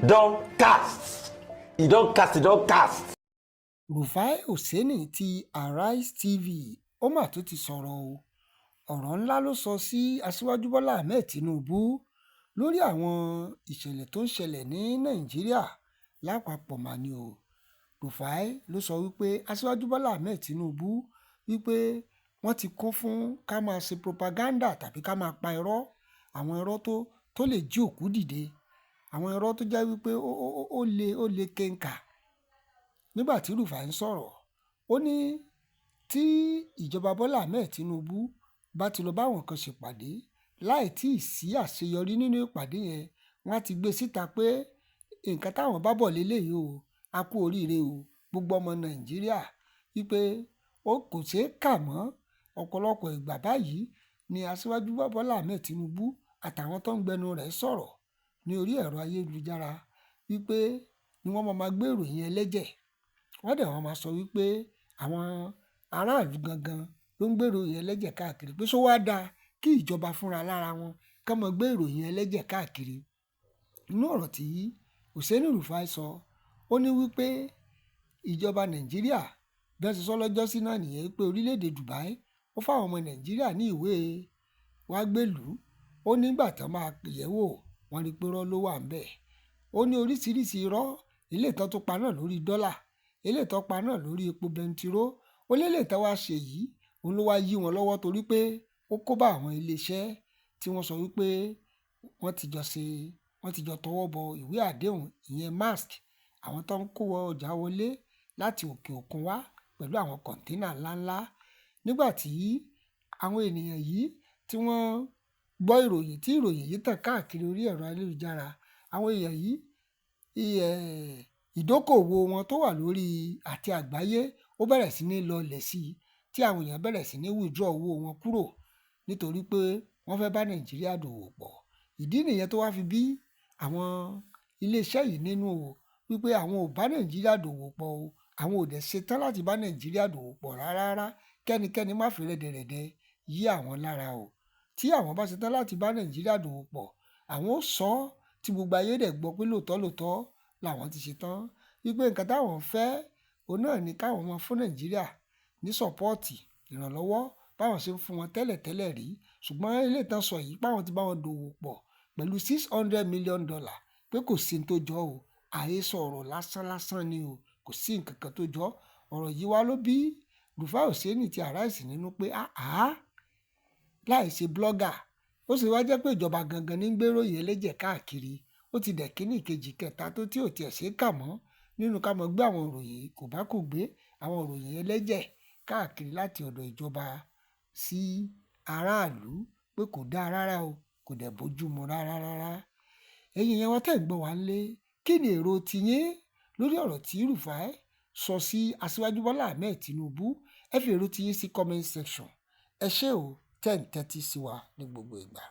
don cast. E don cast. Rufai Oseni ti Arise TV ó mà tún ti sọ̀rọ̀ o. Ọ̀rọ̀ ńlá ló sọ sí Aṣíwájú Bọ́lá Ahmed Tinubu lórí àwọn ìṣẹ̀lẹ̀ tó ń ṣẹlẹ̀ ní Nàìjíríà lápapọ̀ mà ni o. Rufai ló sọ wípé Aṣíwájú Bọ́lá Ahmed Tinubu wípé wọ́n ti kún fún ká máa ṣe propaganda tàbí ká máa pa irọ́, àwọn irọ́ tó lè jí òkú dìde, àwọn irọ́ tó jẹ́ wípé ó le kéńkà. Nígbà tí Rufai ń sọ̀rọ̀, ó ní tí ìjọba Bọ́lá Ahmed Tinubu bá ti lọ báwọn kan ṣèpàdé láì tí ì sí àṣeyọrí nínú ìpàdé yẹn, wọ́n á ti gbé síta pé nǹkan táwọn bá bọ̀ léléyìí o, a kú oríire o gbogbo ọmọ Nàìjíríà, wípé ó kò ṣeé kà mọ́. Ọ̀pọ̀lọpọ̀ ìgbà báyìí ni Aṣíwájú Bọ́lá Ahmed Tinubu àtàwọn tó ń gbẹnu rẹ̀ sọ̀rọ̀ ní orí ẹ̀rọ ayélujára wípé ni wọ́n máa gbé ìròyìn ẹlẹ́jẹ̀. Wọ́n dẹ̀ wọ́n máa sọ wípé àwọn aráàlú gangan ló ń gbé ìròyìn ẹlẹ́jẹ̀ káàkiri, pé ṣó wá dáa kí ìjọba fúnra lára wọn ká máa gbé ìròyìn ẹlẹ́jẹ̀ káàkiri. Inú ọ̀rọ̀ tí Oseni Rufai sọ, ó ní wípé ìjọba Nàìjíríà bẹ́ẹ̀ ti sọ lọ́jọ́ sí náà nìyẹn wípé orílẹ̀-èdè Dubai ó fáwọn ọmọ Nàìjíríà ní ìwé wá gbélú. Ó nígbà tí wọ́n máa yẹ̀wò wọ́n rí pé irọ́ ló wà ńbẹ̀. Ó ní oríṣiríṣi irọ́, ilé ìtàn tó pa náà lórí dọ́là, ilé ìtàn pa náà lórí epo bẹntiró. Ó lélẹ̀ ìtàn wá ṣe yìí, òun ló wá yí wọn lọ́wọ́ torí pé ó kó bá àwọn iléeṣẹ́ tí wọ́n sọ wípé wọ́n ti jọ tọwọ́ bọ ìwé àdéhùn, ìyẹn mask, àwọn tó ń kó ọjà wọlé láti òkè òkun wá pẹ̀lú àwọn kọ̀ńténà ńláńlá. Nígbà tí àwọn ènìyàn yìí tí wọ́n gbọ́ ìròyìn tí ìròyìn yìí tàn káàkiri orí ẹ̀rọ ayélujára, àwọn èèyàn yìí ìdókòwò wọn tó wà lórí àti àgbáyé ó bẹ̀rẹ̀ sí ní lọlẹ̀ sí i, tí àwọn èèyàn bẹ̀rẹ̀ sí ní withdraw owó wọn kúrò nítorí pé wọ́n fẹ́ bá Nàìjíríà dòwò pọ̀. Ìdí nìyẹn tó wá fi bí àwọn iléeṣẹ́ yìí nínú o, wípé àwọn ò bá Nàìjíríà dòwò pọ̀ o, àwọn ò dẹ̀ ṣetán láti bá Nàìjíríà dòwò pọ̀ rárá, kẹ́nikẹ́ni má fi rẹ́dẹ̀rẹ̀dẹ̀ yí àwọn lára o. Tí àwọn bá ṣetán láti bá Nàìjíríà dòwò pọ̀, àwọn ó sọ ọ́ tí gbogbo ayé dẹ̀ gbọ́ pé lóòótọ́ làwọn ti ṣetán, wípé nǹkan táwọn fẹ́ òun náà ni káwọn máa fún Nàìjíríà ní sọ́pọ́ọ̀tì, ìrànlọ́wọ́ báwọn ṣe ń fún wọn tẹ́lẹ̀ rí. Ṣùgbọ́n ilé ìtàn sọ yìí páwọn ti bá wọn dòwò pọ̀ pẹ̀lú $600 million pé kò sí ní tó jọ o, àhesọ ọ̀rọ̀ lásán ni o, kò sí nǹkan kan tó jọ. Ọ̀rọ̀ yìí wá ló bí Rufai Oseni ti Arise nínú pé láì ṣe blogger, ó sì wá jẹ́ pé ìjọba gangan ní ń gbéròyìn ẹlẹ́jẹ̀ káàkiri. Ó ti dẹ̀ kíní ìkejì kẹta tó tí ò tiẹ̀ ṣe é kà mọ́ nínú ká mọ́ gbé àwọn ìròyìn kò bá kò gbé àwọn ìròyìn ẹlẹ́jẹ̀ káàkiri láti ọ̀dọ̀ ìjọba sí aráàlú, pé kò dáa rárá o, kò dẹ̀ bójú mu rárá. Ẹ̀yin yẹn wọ́n tẹ̀ ń gbọ́ wá ńlé, kí ni èrò tiyín lórí ọ̀rọ̀ tí Rufai sọ sí Aṣíwájú Bọ́lá Ahmed Tinubu? Ẹ fi èrò tiyín sí comment section. Ẹ ṣé o tẹ́ ń tẹ́tí sí wa ní gbogbo ìgbà.